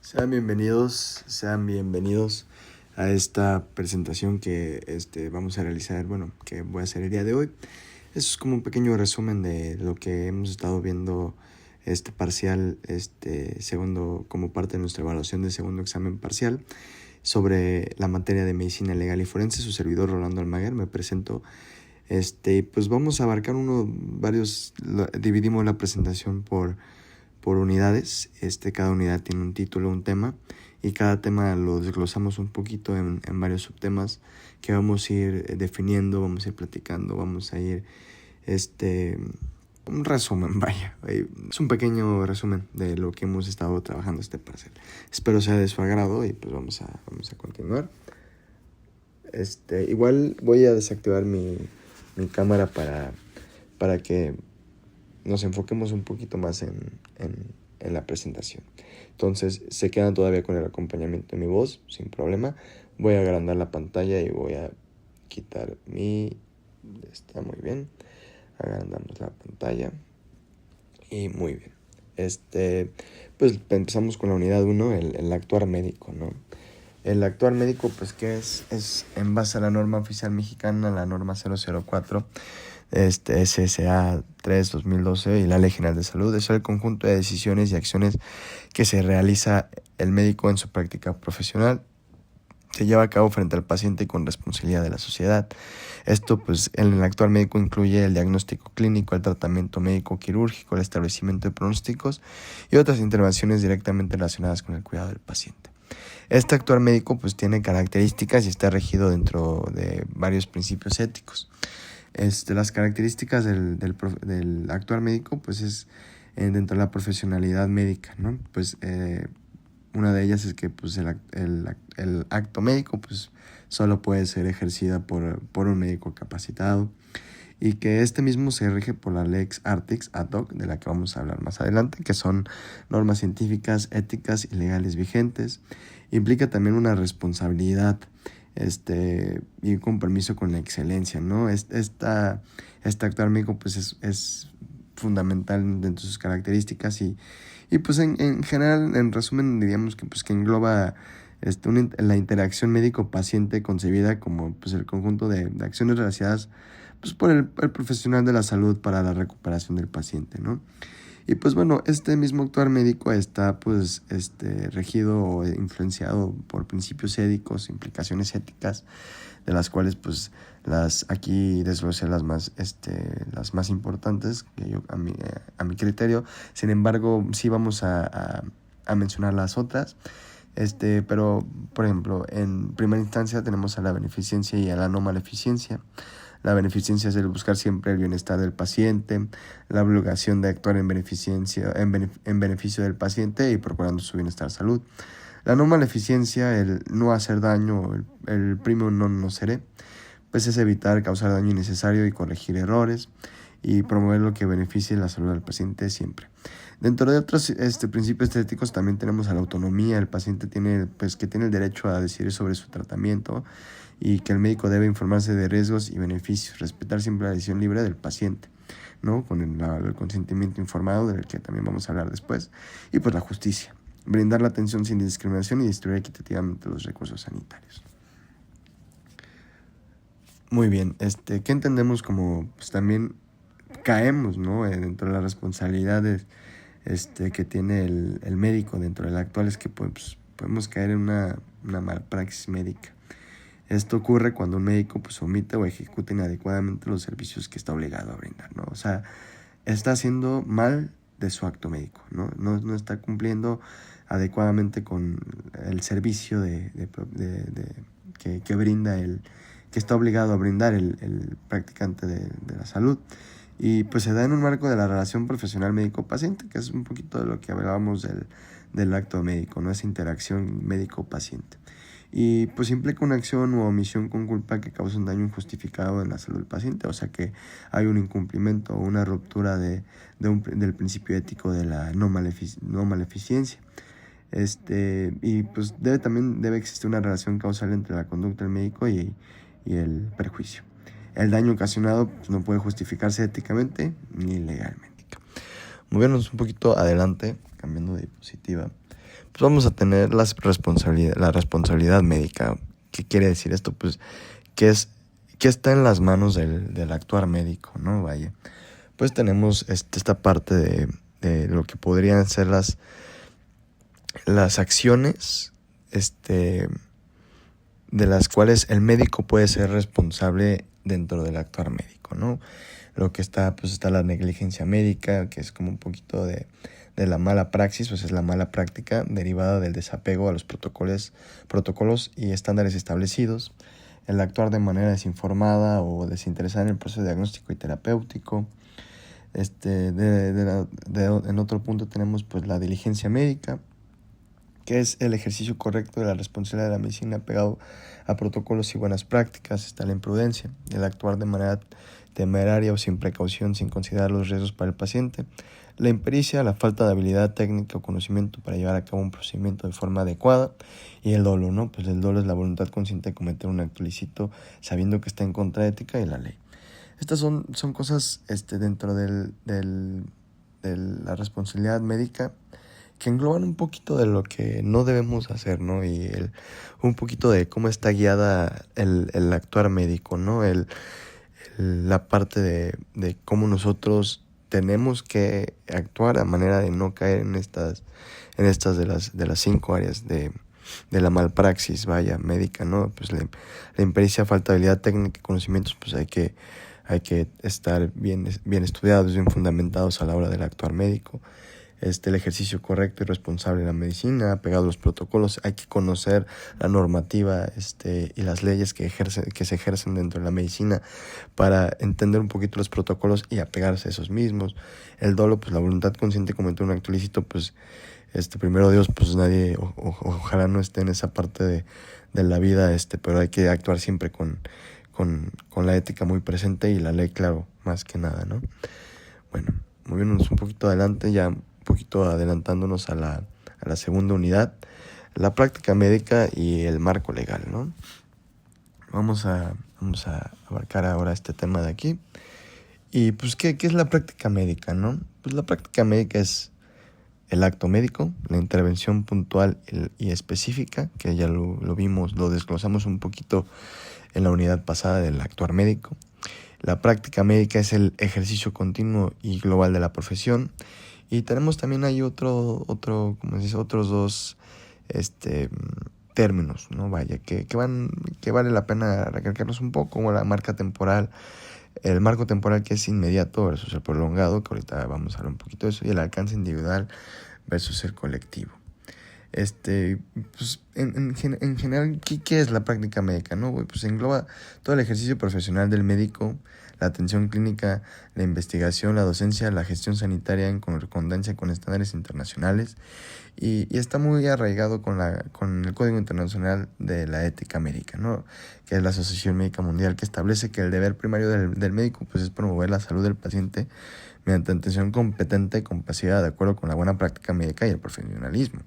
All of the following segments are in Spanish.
Sean bienvenidos a esta presentación que vamos a realizar, que voy a hacer el día de hoy. Eso es como un pequeño resumen de lo que hemos estado viendo este parcial, segundo, como parte de nuestra evaluación del segundo examen parcial sobre la materia de medicina legal y forense. Su servidor Rolando Almaguer, me presento. Pues vamos a abarcar dividimos la presentación por unidades. Cada unidad tiene un título, un tema, y cada tema lo desglosamos un poquito en varios subtemas que vamos a ir definiendo, vamos a ir platicando, vamos a ir un resumen, es un pequeño resumen de lo que hemos estado trabajando este parcial. Espero sea de su agrado y pues vamos a continuar. Igual voy a desactivar mi cámara para que nos enfoquemos un poquito más en la presentación. Entonces, se quedan todavía con el acompañamiento de mi voz, sin problema. Voy a agrandar la pantalla y voy a quitar está muy bien. Agrandamos la pantalla. Y muy bien. Pues empezamos con la unidad 1, el actuar médico, ¿no? El actuar médico, pues, ¿qué es? Es en base a la norma oficial mexicana, la norma 004, SSA 3/2012 y la Ley General de Salud. Es el conjunto de decisiones y acciones que se realiza el médico en su práctica profesional. Se lleva a cabo frente al paciente con responsabilidad de la sociedad. Esto, pues, en el actuar médico incluye el diagnóstico clínico, el tratamiento médico quirúrgico, el establecimiento de pronósticos y otras intervenciones directamente relacionadas con el cuidado del paciente. Este actuar médico, pues, tiene características y está regido dentro de varios principios éticos. Las características del actuar médico, pues, es dentro de la profesionalidad médica, ¿no? Pues una de ellas es que, pues, el acto médico, pues, solo puede ser ejercida por un médico capacitado, y que mismo se rige por la Lex Artis ad hoc, de la que vamos a hablar más adelante, que son normas científicas, éticas y legales vigentes. Implica también una responsabilidad y un compromiso con la excelencia, ¿no? Este actuar médico, pues, es fundamental dentro de sus características y pues en general, en resumen, diríamos que, pues, que engloba la interacción médico-paciente concebida como, pues, el conjunto de acciones relacionadas, pues, por el profesional de la salud para la recuperación del paciente, ¿no? Y pues bueno, este mismo actuar médico está, pues, regido o influenciado por principios éticos, implicaciones éticas, de las cuales, pues, aquí desglosé las más importantes que yo a mi criterio. Sin embargo, sí vamos a mencionar las otras. Pero, por ejemplo, en primera instancia tenemos a la beneficencia y a la no maleficencia. La beneficencia es el buscar siempre el bienestar del paciente, la obligación de actuar en beneficio del paciente y procurando su bienestar salud. La no maleficencia, el no hacer daño, el primo non nocere, pues es evitar causar daño innecesario y corregir errores y promover lo que beneficie la salud del paciente siempre. Dentro de otros principios éticos también tenemos a la autonomía. El paciente tiene el derecho a decidir sobre su tratamiento y que el médico debe informarse de riesgos y beneficios, respetar siempre la decisión libre del paciente, ¿no? Con el consentimiento informado, del que también vamos a hablar después, y pues la justicia, brindar la atención sin discriminación y distribuir equitativamente los recursos sanitarios. Muy bien, ¿qué entendemos como, pues, también caemos, ¿no? Dentro de las responsabilidades que tiene el médico dentro del actual, es que, pues, podemos caer en una malpraxis médica. Esto ocurre cuando un médico, pues, omite o ejecuta inadecuadamente los servicios que está obligado a brindar, ¿no? O sea, está haciendo mal de su acto médico, ¿no? No está cumpliendo adecuadamente con el servicio que brinda que está obligado a brindar el practicante de la salud. Y pues se da en un marco de la relación profesional médico-paciente, que es un poquito de lo que hablábamos del acto médico, ¿no? Esa interacción médico-paciente. Y pues implica una acción u omisión con culpa que causa un daño injustificado en la salud del paciente. O sea que hay un incumplimiento o una ruptura del principio ético de la no maleficencia. Y pues debe existir una relación causal entre la conducta del médico y el perjuicio. El daño ocasionado, pues, no puede justificarse éticamente ni legalmente. Moviéndonos un poquito adelante, cambiando de diapositiva, pues vamos a tener la responsabilidad médica. ¿Qué quiere decir esto? Pues que está en las manos del actuar médico, ¿no? Vaya, pues tenemos esta parte de lo que podrían ser las acciones, de las cuales el médico puede ser responsable dentro del actuar médico, ¿no? Lo que está, pues está la negligencia médica, que es como un poquito de la mala praxis, pues es la mala práctica derivada del desapego a los protocolos y estándares establecidos, el actuar de manera desinformada o desinteresada en el proceso diagnóstico y terapéutico. En otro punto tenemos pues la diligencia médica, que es el ejercicio correcto de la responsabilidad de la medicina pegado a protocolos y buenas prácticas. Está la imprudencia, el actuar de manera temeraria o sin precaución, sin considerar los riesgos para el paciente. La impericia, la falta de habilidad técnica o conocimiento para llevar a cabo un procedimiento de forma adecuada. Y el dolo, ¿no? Pues el dolo es la voluntad consciente de cometer un acto ilícito sabiendo que está en contra de ética y la ley. Estas son cosas dentro de la responsabilidad médica que engloban un poquito de lo que no debemos hacer, ¿no? Y un poquito de cómo está guiada el actuar médico, ¿no? La parte de cómo nosotros tenemos que actuar a manera de no caer en estas de las 5 áreas de la malpraxis, vaya, médica, ¿no? Pues la impericia, falta de habilidad técnica y conocimientos, pues hay que estar bien estudiados, bien fundamentados a la hora del actuar médico. El ejercicio correcto y responsable de la medicina, apegado a los protocolos. Hay que conocer la normativa y las leyes que se ejercen dentro de la medicina para entender un poquito los protocolos y apegarse a esos mismos. El dolo, pues la voluntad consciente de cometer un acto ilícito, pues primero Dios, pues nadie, ojalá no esté en esa parte de la vida, pero hay que actuar siempre con la ética muy presente y la ley, claro, más que nada, ¿no? Bueno, moviéndonos un poquito adelante, ya un poquito adelantándonos a la segunda unidad, la práctica médica y el marco legal, ¿no? Vamos a abarcar ahora este tema de aquí. Y pues, ¿qué es la práctica médica, no? Pues la práctica médica es el acto médico, la intervención puntual y específica, que ya lo vimos, lo desglosamos un poquito en la unidad pasada del actuar médico. La práctica médica es el ejercicio continuo y global de la profesión. Y tenemos también ahí otros dos términos, ¿no? Vaya, que vale la pena recalcarlos un poco, como la marca temporal, el marco temporal, que es inmediato versus el prolongado, que ahorita vamos a hablar un poquito de eso, y el alcance individual versus el colectivo. Pues en general, ¿qué es la práctica médica, no? Pues engloba todo el ejercicio profesional del médico, la atención clínica, la investigación, la docencia, la gestión sanitaria en concordancia con estándares internacionales, y está muy arraigado con el Código Internacional de la Ética Médica, ¿no? Que es la Asociación Médica Mundial, que establece que el deber primario del médico pues es promover la salud del paciente mediante atención competente y compasiva de acuerdo con la buena práctica médica y el profesionalismo.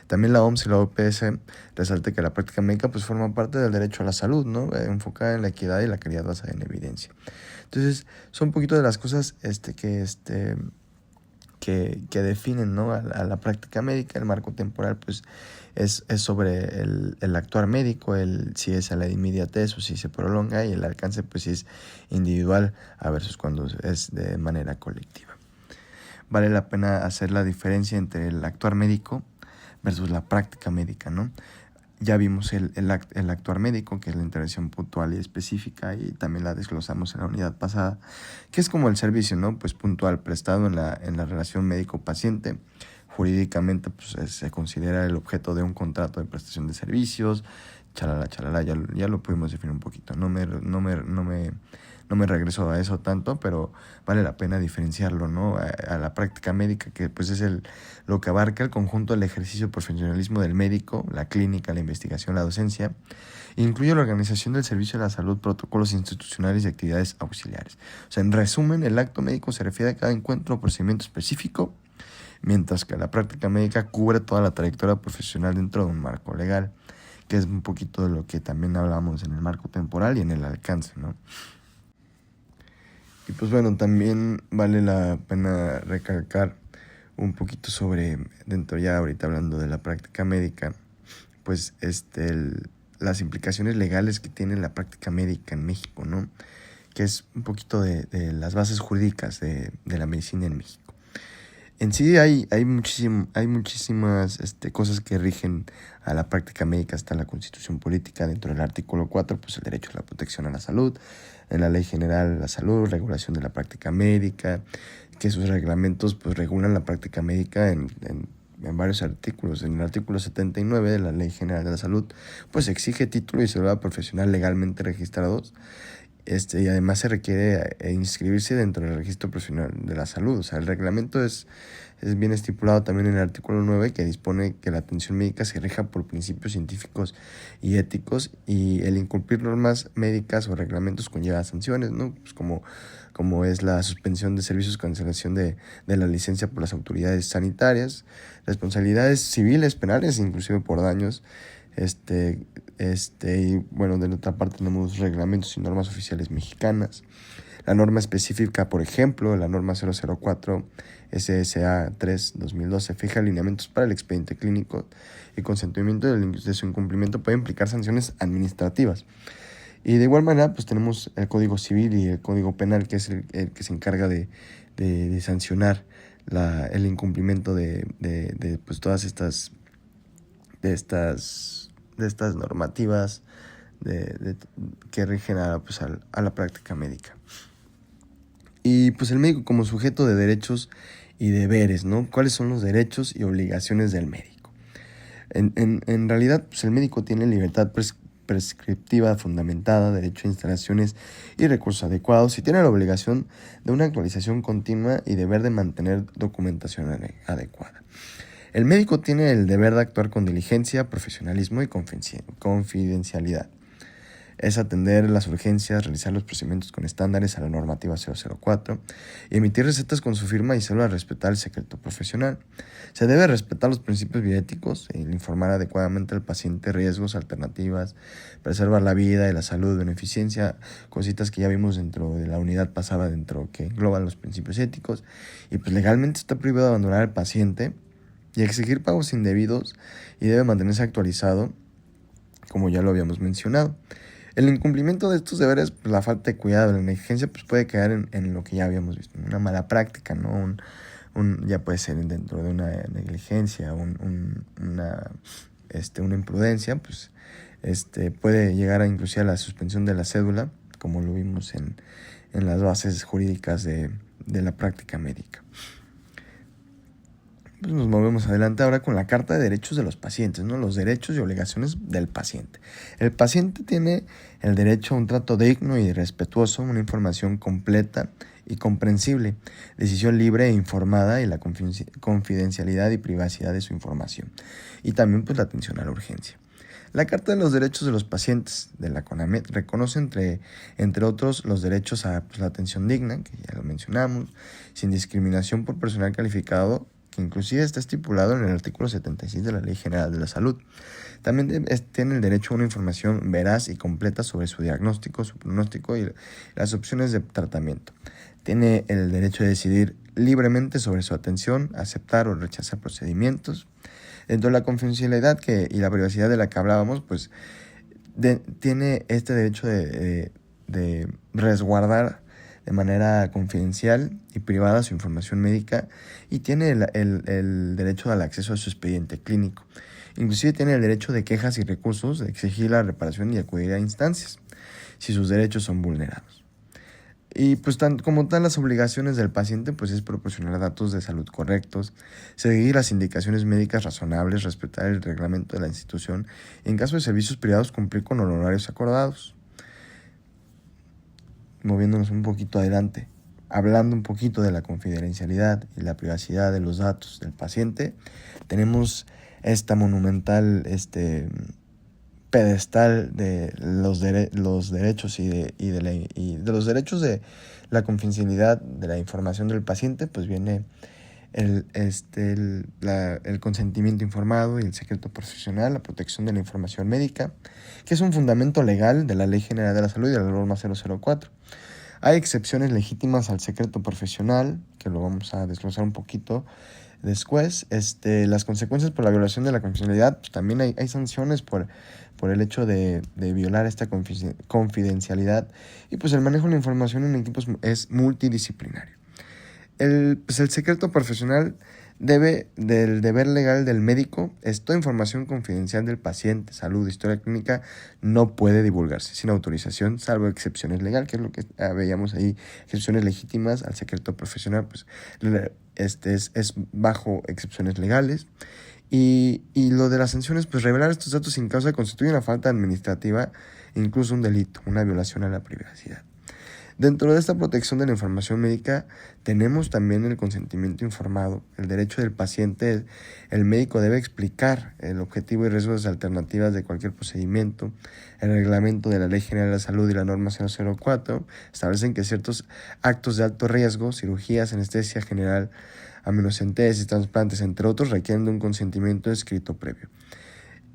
También la OMS y la OPS resalta que la práctica médica pues forma parte del derecho a la salud, ¿no? Enfocada en la equidad y la calidad basada en evidencia. Entonces, son un poquito de las cosas que definen, ¿no? a la práctica médica. El marco temporal pues es sobre el actuar médico, si es a la inmediatez o si se prolonga, y el alcance pues si es individual a versus cuando es de manera colectiva. Vale la pena hacer la diferencia entre el actuar médico versus la práctica médica, ¿no? Ya vimos el actuar médico, que es la intervención puntual y específica, y también la desglosamos en la unidad pasada, que es como el servicio, ¿no? Pues puntual, prestado en la relación médico-paciente. Jurídicamente pues se considera el objeto de un contrato de prestación de servicios, chalala, ya lo pudimos definir un poquito. No me regreso a eso tanto, pero vale la pena diferenciarlo, ¿no? A la práctica médica, que pues es lo que abarca el conjunto del ejercicio profesionalismo del médico, la clínica, la investigación, la docencia. Incluye la organización del servicio de la salud, protocolos institucionales y actividades auxiliares. O sea, en resumen, el acto médico se refiere a cada encuentro o procedimiento específico, mientras que la práctica médica cubre toda la trayectoria profesional dentro de un marco legal, que es un poquito de lo que también hablamos en el marco temporal y en el alcance, ¿no? Y pues bueno, también vale la pena recalcar un poquito sobre, dentro ya ahorita hablando de la práctica médica, pues las implicaciones legales que tiene la práctica médica en México, ¿no? Que es un poquito de las bases jurídicas de la medicina en México. En sí hay muchísimas cosas que rigen a la práctica médica. Está la Constitución Política, dentro del artículo 4, pues el derecho a la protección a la salud, en la Ley General de la Salud, regulación de la práctica médica, que sus reglamentos pues regulan la práctica médica en varios artículos. En el artículo 79 de la Ley General de la Salud, pues exige título y cédula profesional legalmente registrados. Y además se requiere inscribirse dentro del registro profesional de la salud. O sea, el reglamento es bien estipulado también en el artículo 9, que dispone que la atención médica se rija por principios científicos y éticos, y el incumplir normas médicas o reglamentos conlleva sanciones, ¿no? Pues como es la suspensión de servicios, cancelación de la licencia por las autoridades sanitarias, responsabilidades civiles, penales, inclusive por daños. Y bueno, de otra parte tenemos reglamentos y normas oficiales mexicanas. La norma específica, por ejemplo, la norma 004 SSA 3/2012 fija lineamientos para el expediente clínico, y consentimiento de su incumplimiento puede implicar sanciones administrativas. Y de igual manera, pues tenemos el Código Civil y el Código Penal, que es el que se encarga de sancionar el incumplimiento de pues todas estas normativas que rigen a la práctica médica. Y pues el médico como sujeto de derechos y deberes, ¿no? ¿Cuáles son los derechos y obligaciones del médico? En realidad, pues el médico tiene libertad prescriptiva fundamentada, derecho a instalaciones y recursos adecuados, y tiene la obligación de una actualización continua y deber de mantener documentación adecuada. El médico tiene el deber de actuar con diligencia, profesionalismo y confidencialidad. Es atender las urgencias, realizar los procedimientos con estándares a la normativa 004 y emitir recetas con su firma, y solo respetar el secreto profesional. Se debe respetar los principios bioéticos e informar adecuadamente al paciente riesgos, alternativas, preservar la vida y la salud, beneficencia, cositas que ya vimos dentro de la unidad pasada, dentro que engloban los principios éticos. Y pues legalmente está prohibido abandonar al paciente y exigir pagos indebidos, y debe mantenerse actualizado, como ya lo habíamos mencionado. El incumplimiento de estos deberes, pues la falta de cuidado, la negligencia, pues puede caer en lo que ya habíamos visto, una mala práctica, ¿no? Ya puede ser dentro de una negligencia, una imprudencia, pues puede llegar inclusive a la suspensión de la cédula, como lo vimos en las bases jurídicas de la práctica médica. Pues nos movemos adelante ahora con la Carta de Derechos de los Pacientes, ¿no? Los derechos y obligaciones del paciente. El paciente tiene el derecho a un trato digno y respetuoso, una información completa y comprensible, decisión libre e informada, y la confidencialidad y privacidad de su información, y también pues la atención a la urgencia. La Carta de los Derechos de los Pacientes de la CONAMED reconoce entre otros los derechos a la atención digna, que ya lo mencionamos, sin discriminación por personal calificado, que inclusive está estipulado en el artículo 76 de la Ley General de la Salud. También tiene el derecho a una información veraz y completa sobre su diagnóstico, su pronóstico y las opciones de tratamiento. Tiene el derecho de decidir libremente sobre su atención, aceptar o rechazar procedimientos. Dentro de la confidencialidad y la privacidad de la que hablábamos, pues tiene este derecho de resguardar de manera confidencial y privada su información médica, y tiene el derecho al acceso a su expediente clínico. Inclusive tiene el derecho de quejas y recursos, de exigir la reparación y acudir a instancias si sus derechos son vulnerados. Y pues como tal, las obligaciones del paciente pues es proporcionar datos de salud correctos, seguir las indicaciones médicas razonables, respetar el reglamento de la institución, y en caso de servicios privados cumplir con honorarios acordados. Moviéndonos un poquito adelante, hablando un poquito de la confidencialidad y la privacidad de los datos del paciente, tenemos esta monumental pedestal de los derechos y de los derechos de la confidencialidad de la información del paciente. Pues viene el consentimiento informado y el secreto profesional, la protección de la información médica, que es un fundamento legal de la Ley General de la Salud y de la norma 004. Hay excepciones legítimas al secreto profesional, que lo vamos a desglosar un poquito, Después, las consecuencias por la violación de la confidencialidad, pues también hay sanciones por el hecho de violar esta confidencialidad. Y pues el manejo de la información en equipos es multidisciplinario. El secreto profesional del deber legal del médico es toda información confidencial del paciente, salud, historia clínica, no puede divulgarse sin autorización, salvo excepciones legales, que es lo que veíamos ahí, excepciones legítimas al secreto profesional, pues es bajo excepciones legales. Y lo de las sanciones, pues revelar estos datos sin causa constituye una falta administrativa, incluso un delito, una violación a la privacidad. Dentro de esta protección de la información médica tenemos también el consentimiento informado, el derecho del paciente. El médico debe explicar el objetivo y riesgos alternativas de cualquier procedimiento. El reglamento de la Ley General de la Salud y la norma 004 establecen que ciertos actos de alto riesgo, cirugías, anestesia general, amniocentesis, trasplantes, entre otros, requieren de un consentimiento escrito previo.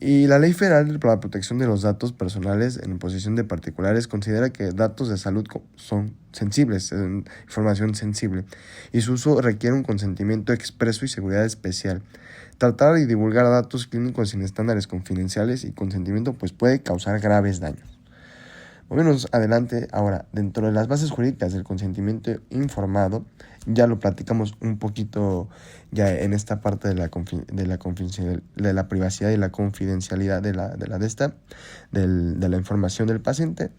Y la Ley Federal para la Protección de los Datos Personales en posesión de particulares considera que datos de salud son sensibles, información sensible, y su uso requiere un consentimiento expreso y seguridad especial. Tratar y divulgar datos clínicos sin estándares confidenciales y consentimiento pues puede causar graves daños. Moviéndonos adelante, ahora, dentro de las bases jurídicas del consentimiento informado, ya lo platicamos un poquito ya en esta parte de la privacidad y la confidencialidad de la información del paciente,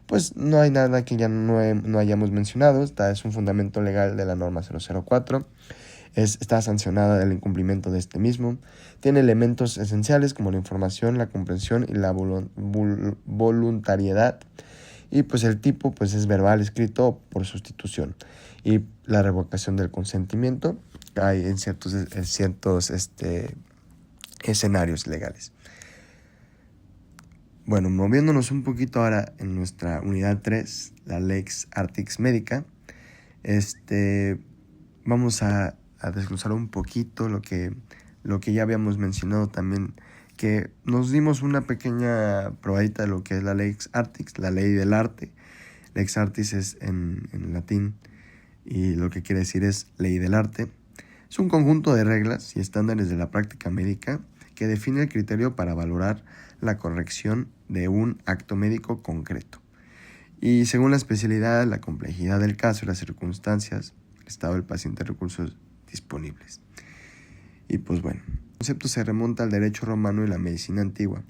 pues no hay nada que ya no hayamos mencionado. Esta es un fundamento legal de la norma 004. Está sancionada el incumplimiento de este mismo. Tiene elementos esenciales como la información, la comprensión y la voluntariedad. Y pues el tipo pues es verbal, escrito por sustitución. Y la revocación del consentimiento hay en ciertos escenarios legales. Bueno, moviéndonos un poquito ahora en nuestra unidad 3, la Lex Artis Medica, vamos a desglosar un poquito lo que ya habíamos mencionado también, que nos dimos una pequeña probadita de lo que es la Lex Artis, la ley del arte. Lex Artis es en latín y lo que quiere decir es ley del arte. Es un conjunto de reglas y estándares de la práctica médica que define el criterio para valorar la corrección de un acto médico concreto. Y según la especialidad, la complejidad del caso y las circunstancias, el estado del paciente, recursos disponibles. Y pues bueno, el concepto se remonta al derecho romano y la medicina antigua.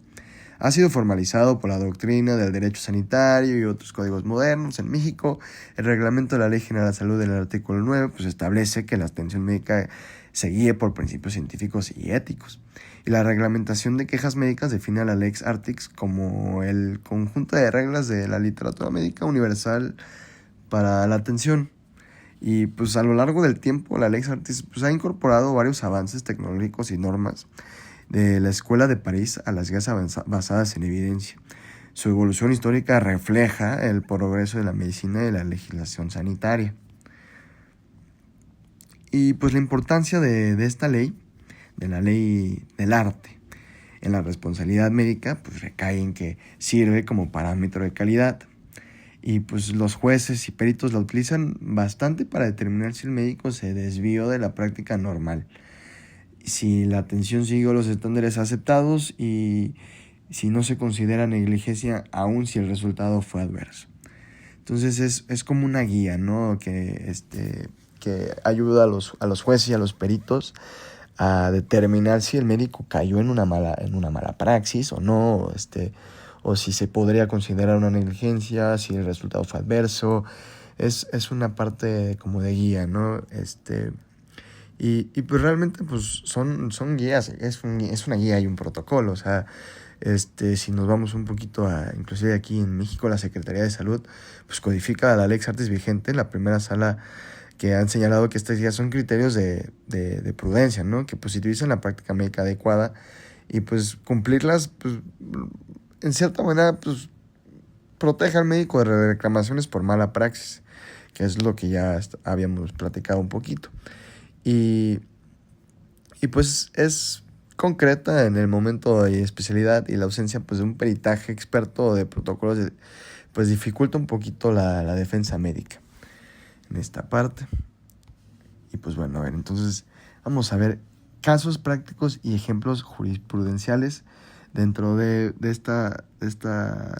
Ha sido formalizado por la doctrina del derecho sanitario y otros códigos modernos. En México, el reglamento de la Ley General de la Salud, en el artículo 9, pues establece que la atención médica se guíe por principios científicos y éticos. Y la reglamentación de quejas médicas define a la Lex Artis como el conjunto de reglas de la literatura médica universal para la atención. Y pues a lo largo del tiempo la Lex Artis pues ha incorporado varios avances tecnológicos y normas de la Escuela de París a las guías basadas en evidencia. Su evolución histórica refleja el progreso de la medicina y la legislación sanitaria. Y pues la importancia de esta ley, de la ley del arte, en la responsabilidad médica, pues recae en que sirve como parámetro de calidad. Y pues los jueces y peritos la utilizan bastante para determinar si el médico se desvió de la práctica normal, si la atención siguió los estándares aceptados y si no se considera negligencia aun si el resultado fue adverso. Entonces es como una guía, ¿no? Que ayuda a los jueces y a los peritos a determinar si el médico cayó en una mala praxis o no, o si se podría considerar una negligencia, si el resultado fue adverso. Es una parte como de guía, ¿no? Y pues realmente pues son guías, es una guía y un protocolo. O sea, si nos vamos un poquito inclusive aquí en México, la Secretaría de Salud pues codifica la Lex Artis vigente, la primera sala, que han señalado que estas guías son criterios de prudencia, ¿no? Que positivizan la práctica médica adecuada y pues cumplirlas, pues en cierta manera, pues protege al médico de reclamaciones por mala praxis, que es lo que ya habíamos platicado un poquito. Y pues es concreta en el momento de especialidad, y la ausencia pues de un peritaje experto o de protocolos pues dificulta un poquito la defensa médica en esta parte. Y pues bueno, a ver, entonces vamos a ver casos prácticos y ejemplos jurisprudenciales. Dentro de esta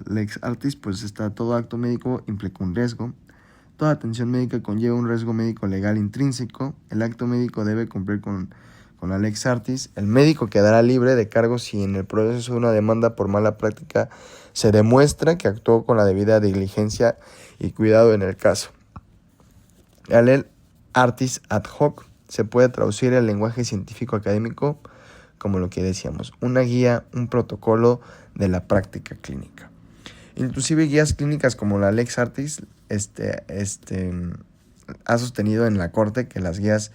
lex artis, pues está: todo acto médico implica un riesgo. Toda atención médica conlleva un riesgo médico legal intrínseco. El acto médico debe cumplir con la lex artis. El médico quedará libre de cargo si en el proceso de una demanda por mala práctica se demuestra que actuó con la debida diligencia y cuidado en el caso. La lex artis ad hoc se puede traducir al lenguaje científico académico como lo que decíamos: una guía, un protocolo de la práctica clínica. Inclusive guías clínicas como la lex artis ha sostenido en la corte que las guías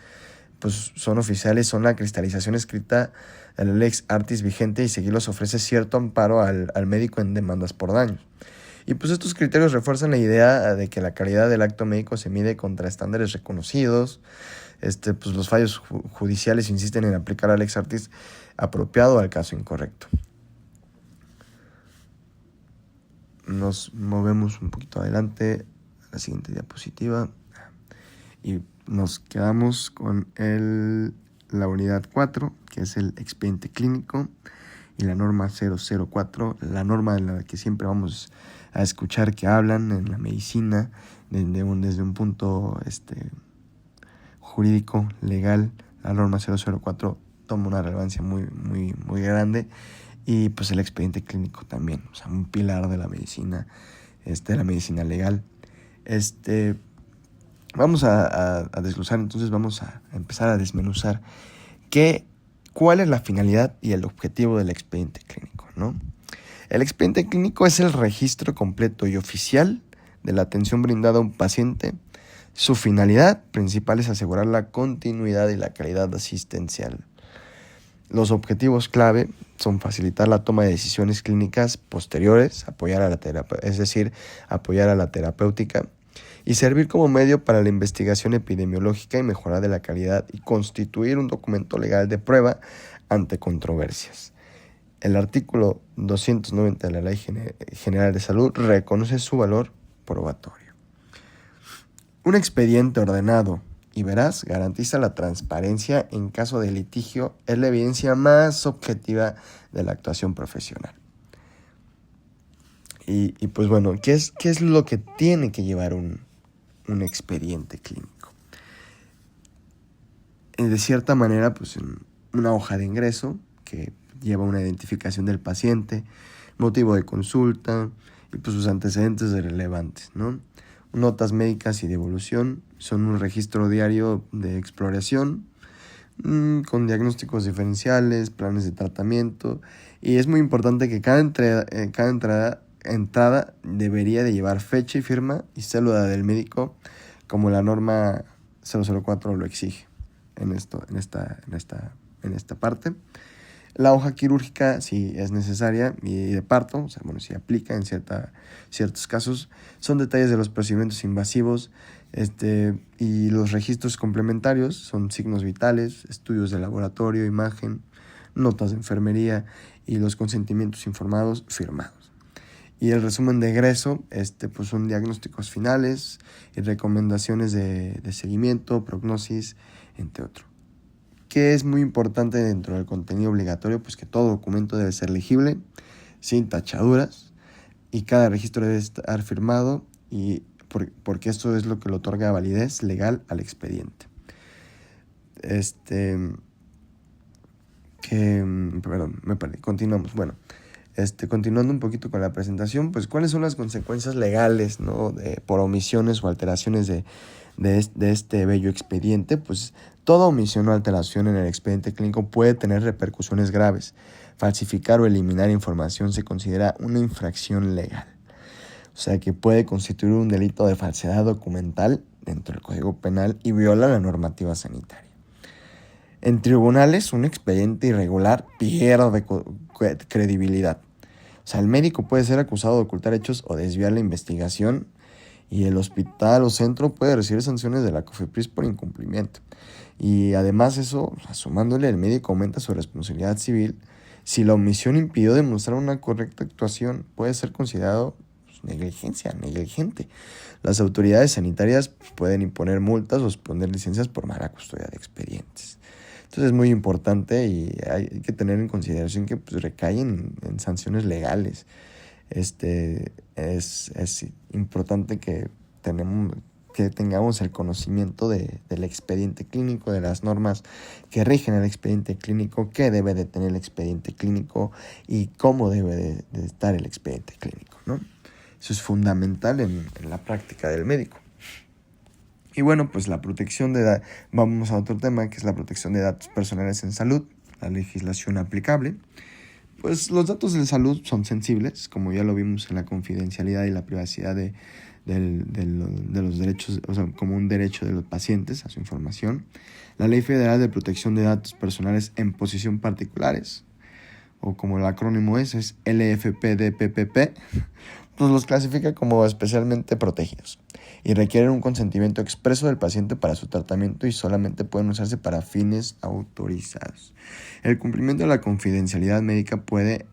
pues son oficiales, son la cristalización escrita de la lex artis vigente, y seguirlos ofrece cierto amparo al médico en demandas por daños. Y pues estos criterios refuerzan la idea de que la calidad del acto médico se mide contra estándares reconocidos. Pues los fallos judiciales insisten en aplicar la lex artis apropiado al caso incorrecto. Nos movemos un poquito adelante a la siguiente diapositiva y nos quedamos con la unidad 4, que es el expediente clínico, y la norma 004, la norma en la que siempre vamos a escuchar que hablan en la medicina desde un punto jurídico, legal. La norma 004 toma una relevancia muy grande, y pues el expediente clínico también, o sea, un pilar de la medicina, la medicina legal. Vamos a desglosar, entonces vamos a empezar a desmenuzar cuál es la finalidad y el objetivo del expediente clínico, ¿no? El expediente clínico es el registro completo y oficial de la atención brindada a un paciente. Su finalidad principal es asegurar la continuidad y la calidad asistencial. Los objetivos clave son facilitar la toma de decisiones clínicas posteriores, apoyar a la terapéutica, y servir como medio para la investigación epidemiológica y mejora de la calidad, y constituir un documento legal de prueba ante controversias. El artículo 290 de la Ley General de Salud reconoce su valor probatorio. Un expediente ordenado y veraz garantiza la transparencia en caso de litigio. Es la evidencia más objetiva de la actuación profesional. Y pues bueno, ¿qué es lo que tiene que llevar un expediente clínico? De cierta manera, pues una hoja de ingreso que lleva una identificación del paciente, motivo de consulta y pues sus antecedentes relevantes, ¿no? Notas médicas y de evolución son un registro diario de exploración con diagnósticos diferenciales, planes de tratamiento, y es muy importante que cada entrada debería de llevar fecha y firma y cédula del médico, como la norma 004 lo exige en esta parte. La hoja quirúrgica, si es necesaria, y de parto, si aplica en ciertos casos, son detalles de los procedimientos invasivos, y los registros complementarios son signos vitales, estudios de laboratorio, imagen, notas de enfermería y los consentimientos informados firmados. Y el resumen de egreso, pues son diagnósticos finales y recomendaciones de seguimiento, prognosis, entre otros. Que es muy importante dentro del contenido obligatorio, pues que todo documento debe ser legible, sin tachaduras, y cada registro debe estar firmado, y porque esto es lo que le otorga validez legal al expediente. Perdón, me perdí. Continuamos. Bueno, continuando un poquito con la presentación, pues cuáles son las consecuencias legales, ¿no? Por omisiones o alteraciones de este bello expediente. Pues toda omisión o alteración en el expediente clínico puede tener repercusiones graves. Falsificar o eliminar información se considera una infracción legal. O sea que puede constituir un delito de falsedad documental dentro del Código Penal y viola la normativa sanitaria. En tribunales, un expediente irregular pierde credibilidad. O sea, el médico puede ser acusado de ocultar hechos o desviar la investigación, y el hospital o centro puede recibir sanciones de la COFEPRIS por incumplimiento. Y además eso, sumándole, el médico aumenta su responsabilidad civil. Si la omisión impidió demostrar una correcta actuación, puede ser considerado negligente. Las autoridades sanitarias pueden imponer multas o suspender licencias por mala custodia de expedientes. Entonces es muy importante y hay que tener en consideración que pues, recaen en sanciones legales. Es importante que tengamos el conocimiento del expediente clínico, de las normas que rigen el expediente clínico, qué debe de tener el expediente clínico y cómo debe de estar el expediente clínico, ¿no? Eso es fundamental en la práctica del médico. Y bueno, pues vamos a otro tema, que es la protección de datos personales en salud, la legislación aplicable. Pues los datos de salud son sensibles, como ya lo vimos en la confidencialidad y la privacidad de los derechos, o sea, como un derecho de los pacientes a su información. La Ley Federal de Protección de Datos Personales en Posesión Particulares, o como el acrónimo es LFPDPPP, pues los clasifica como especialmente protegidos y requieren un consentimiento expreso del paciente para su tratamiento y solamente pueden usarse para fines autorizados. El cumplimiento de la confidencialidad médica puede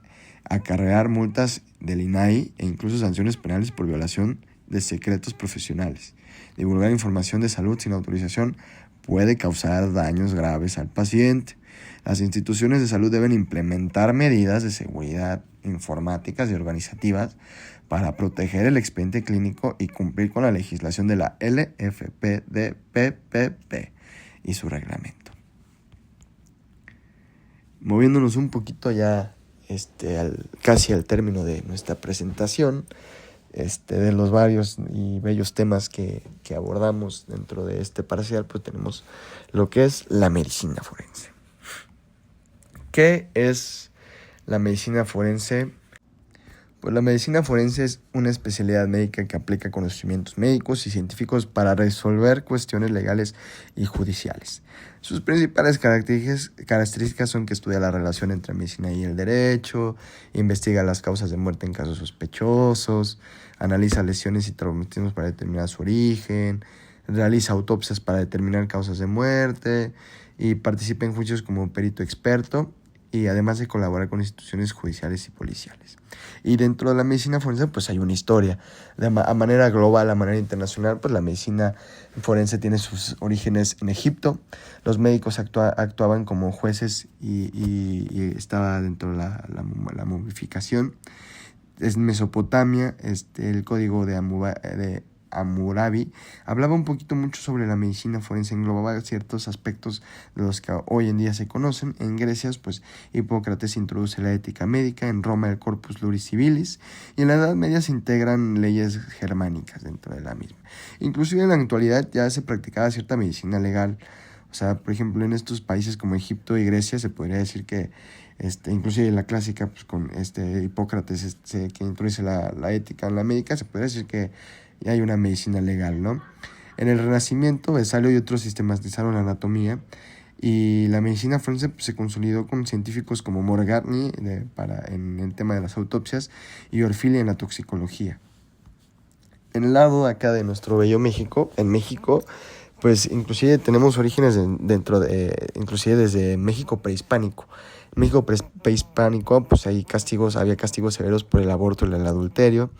acarrear multas del INAI e incluso sanciones penales por violación de secretos profesionales. Divulgar información de salud sin autorización puede causar daños graves al paciente. Las instituciones de salud deben implementar medidas de seguridad informáticas y organizativas para proteger el expediente clínico y cumplir con la legislación de la LFPDPPP y su reglamento. Moviéndonos un poquito ya casi al término de nuestra presentación, de los varios y bellos temas que abordamos dentro de este parcial, pues tenemos lo que es la medicina forense. ¿Qué es la medicina forense? Pues la medicina forense es una especialidad médica que aplica conocimientos médicos y científicos para resolver cuestiones legales y judiciales. Sus principales características son que estudia la relación entre medicina y el derecho, investiga las causas de muerte en casos sospechosos, analiza lesiones y traumatismos para determinar su origen, realiza autopsias para determinar causas de muerte y participa en juicios como perito experto, y además de colaborar con instituciones judiciales y policiales. Y dentro de la medicina forense pues hay una historia. A manera global, a manera internacional, pues la medicina forense tiene sus orígenes en Egipto. Los médicos actuaban como jueces y estaba dentro de la momificación. En Mesopotamia, el código de Hammurabi hablaba un poquito mucho sobre la medicina forense, englobaba ciertos aspectos de los que hoy en día se conocen. En Grecia, pues Hipócrates introduce la ética médica, en Roma el Corpus Juris Civilis, y en la Edad Media se integran leyes germánicas dentro de la misma. Inclusive en la actualidad ya se practicaba cierta medicina legal. O sea, por ejemplo, en estos países como Egipto y Grecia se podría decir que inclusive la clásica, pues con Hipócrates que introduce la ética en la médica, se podría decir que ya hay una medicina legal, ¿no? En el Renacimiento, Vesalio y otros sistematizaron la anatomía, y la medicina forense pues, se consolidó con científicos como Morgagni en el tema de las autopsias y Orfili en la toxicología. En el lado acá de nuestro bello México, en México, pues inclusive tenemos orígenes inclusive desde México prehispánico. En México prehispánico, pues había castigos severos por el aborto y el adulterio.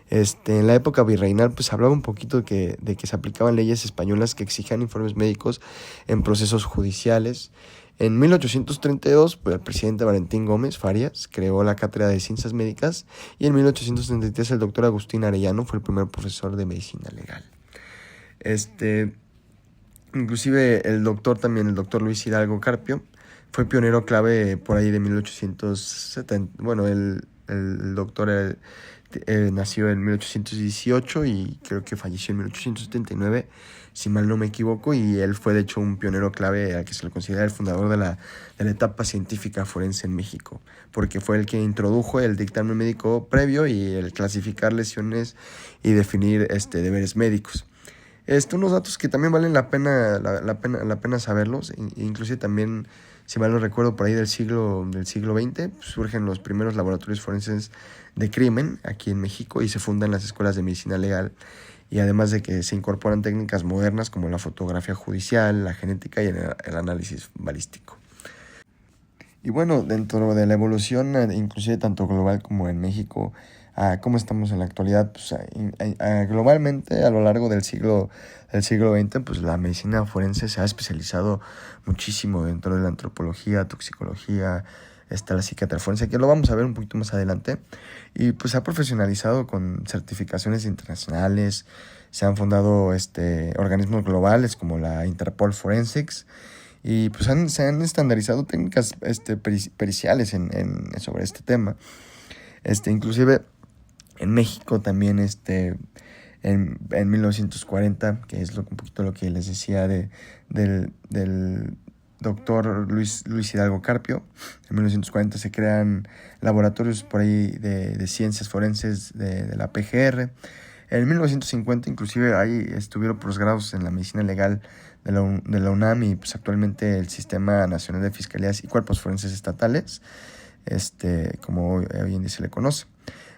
En la época virreinal, pues hablaba un poquito de que se aplicaban leyes españolas que exigían informes médicos en procesos judiciales. En 1832, pues, el presidente Valentín Gómez Farias creó la Cátedra de Ciencias Médicas, y en 1833 el doctor Agustín Arellano fue el primer profesor de medicina legal. Inclusive el doctor Luis Hidalgo Carpio fue pionero clave por ahí de 1870. Bueno, el doctor nació en 1818 y creo que falleció en 1879, si mal no me equivoco, y él fue de hecho un pionero clave a que se le considera el fundador de la etapa científica forense en México, porque fue el que introdujo el dictamen médico previo y el clasificar lesiones y definir deberes médicos. Unos datos que también valen la pena saberlos, inclusive también, si mal no recuerdo, por ahí del siglo XX, surgen los primeros laboratorios forenses de crimen aquí en México y se fundan las escuelas de medicina legal, y además de que se incorporan técnicas modernas como la fotografía judicial, la genética y el análisis balístico. Y bueno, dentro de la evolución, inclusive tanto global como en México, a cómo estamos en la actualidad, pues globalmente a lo largo del siglo XX, pues la medicina forense se ha especializado muchísimo dentro de la antropología, toxicología, la psiquiatría forense, que lo vamos a ver un poquito más adelante, y pues se ha profesionalizado con certificaciones internacionales. Se han fundado organismos globales como la Interpol Forensics, y pues se han estandarizado técnicas periciales sobre este tema. Inclusive en México también en 1940, que es un poquito lo que les decía del doctor Luis Hidalgo Carpio. En 1940 se crean laboratorios por ahí de ciencias forenses de la PGR. En 1950 inclusive ahí estuvieron posgrados en la medicina legal de la UNAM, y pues actualmente el Sistema Nacional de Fiscalías y Cuerpos Forenses Estatales, como hoy en día se le conoce.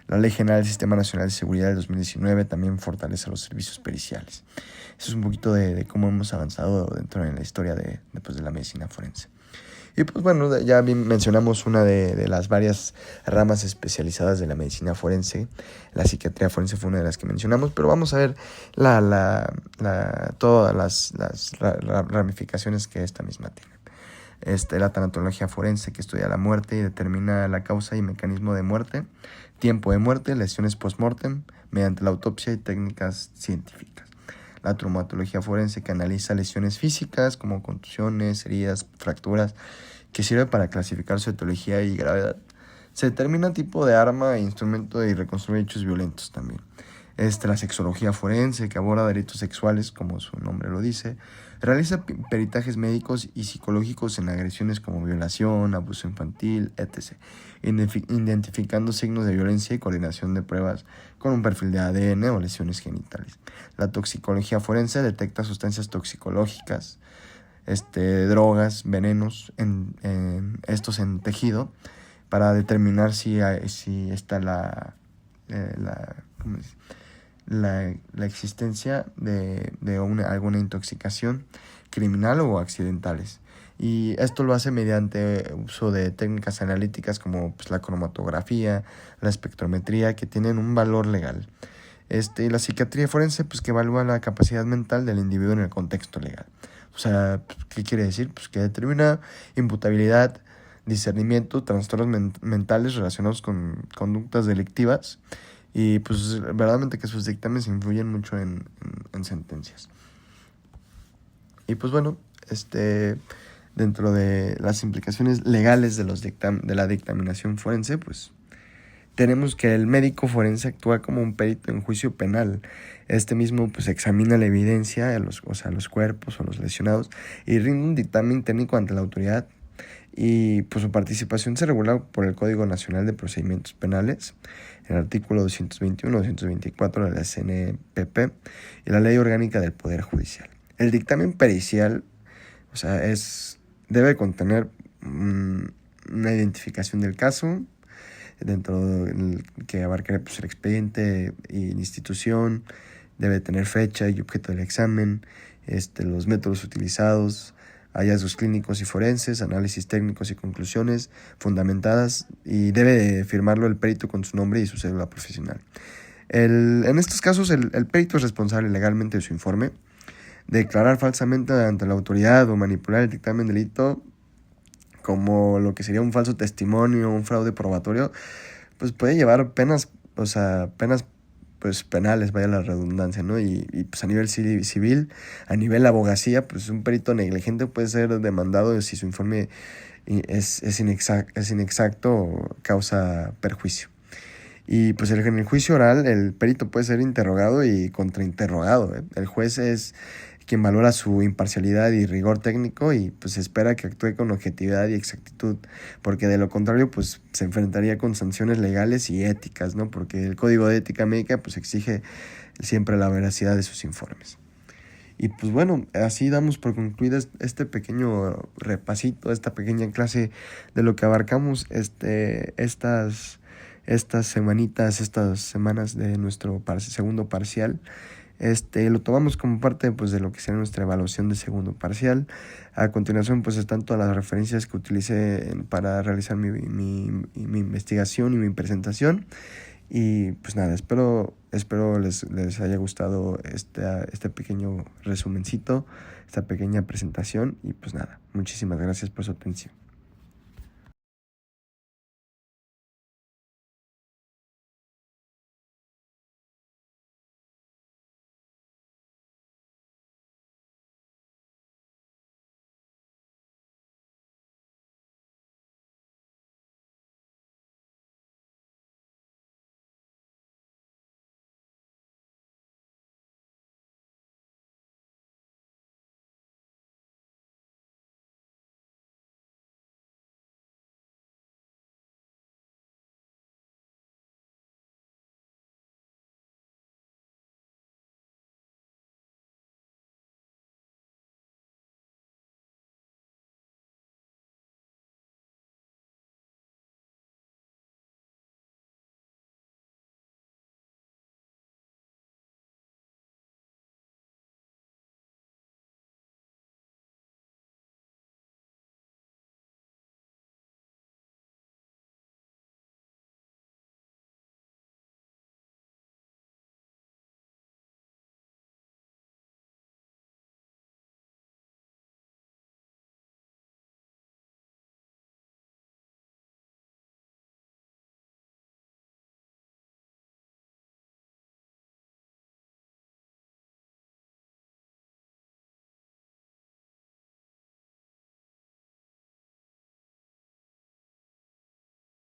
La Ley General del Sistema Nacional de Seguridad del 2019 también fortalece los servicios periciales. Eso es un poquito de cómo hemos avanzado dentro de la historia de la medicina forense. Y pues bueno, ya mencionamos una de las varias ramas especializadas de la medicina forense. La psiquiatría forense fue una de las que mencionamos, pero vamos a ver todas las ramificaciones que esta misma tiene. La tanatología forense, que estudia la muerte y determina la causa y mecanismo de muerte, tiempo de muerte, lesiones post-mortem, mediante la autopsia y técnicas científicas. La traumatología forense, que analiza lesiones físicas como contusiones, heridas, fracturas, que sirve para clasificar su etiología y gravedad. Se determina tipo de arma e instrumento y reconstruye hechos violentos también. La sexología forense, que aborda delitos sexuales, como su nombre lo dice. Realiza peritajes médicos y psicológicos en agresiones como violación, abuso infantil, etc., identificando signos de violencia y coordinación de pruebas con un perfil de ADN o lesiones genitales. La toxicología forense detecta sustancias toxicológicas, drogas, venenos, estos en tejido, para determinar si está la existencia de alguna intoxicación criminal o accidentales. Y esto lo hace mediante uso de técnicas analíticas como pues, la cromatografía, la espectrometría, que tienen un valor legal. Y la psiquiatría forense, pues, que evalúa la capacidad mental del individuo en el contexto legal. O sea, ¿qué quiere decir? Pues que determina imputabilidad, discernimiento, trastornos mentales relacionados con conductas delictivas, y pues verdaderamente que sus dictámenes influyen mucho en sentencias. Y pues bueno, dentro de las implicaciones legales de la dictaminación forense, pues tenemos que el médico forense actúa como un perito en juicio penal. Mismo pues examina la evidencia, los cuerpos o los lesionados, y rinde un dictamen técnico ante la autoridad. Y pues su participación se regula por el Código Nacional de Procedimientos Penales, el artículo 221, 224 de la CNPP y la Ley Orgánica del Poder Judicial. El dictamen pericial, debe contener una identificación del caso, dentro del que abarcará pues, el expediente y la institución. Debe tener fecha y objeto del examen, los métodos utilizados, hallazgos clínicos y forenses, análisis técnicos y conclusiones fundamentadas, y debe firmarlo el perito con su nombre y su cédula profesional. En estos casos, el perito es responsable legalmente de su informe. Declarar falsamente ante la autoridad o manipular el dictamen delito, como lo que sería un falso testimonio, un fraude probatorio, pues puede llevar penas pues penales, vaya la redundancia, ¿no? Y pues a nivel civil, a nivel abogacía, pues un perito negligente puede ser demandado si su informe es inexacto o causa perjuicio. Y pues en el juicio oral, el perito puede ser interrogado y contrainterrogado, ¿eh? El juez es quien valora su imparcialidad y rigor técnico, y pues se espera que actúe con objetividad y exactitud, porque de lo contrario pues se enfrentaría con sanciones legales y éticas, ¿no? Porque el Código de Ética Médica pues exige siempre la veracidad de sus informes. Y pues bueno, así damos por concluida este pequeño repasito, esta pequeña clase de lo que abarcamos estas semanas de nuestro segundo parcial. Lo tomamos como parte pues, de lo que será nuestra evaluación de segundo parcial. A continuación pues están todas las referencias que utilicé para realizar mi investigación y mi presentación. Y pues nada, espero les haya gustado este pequeño resumencito, esta pequeña presentación. Y pues nada, muchísimas gracias por su atención.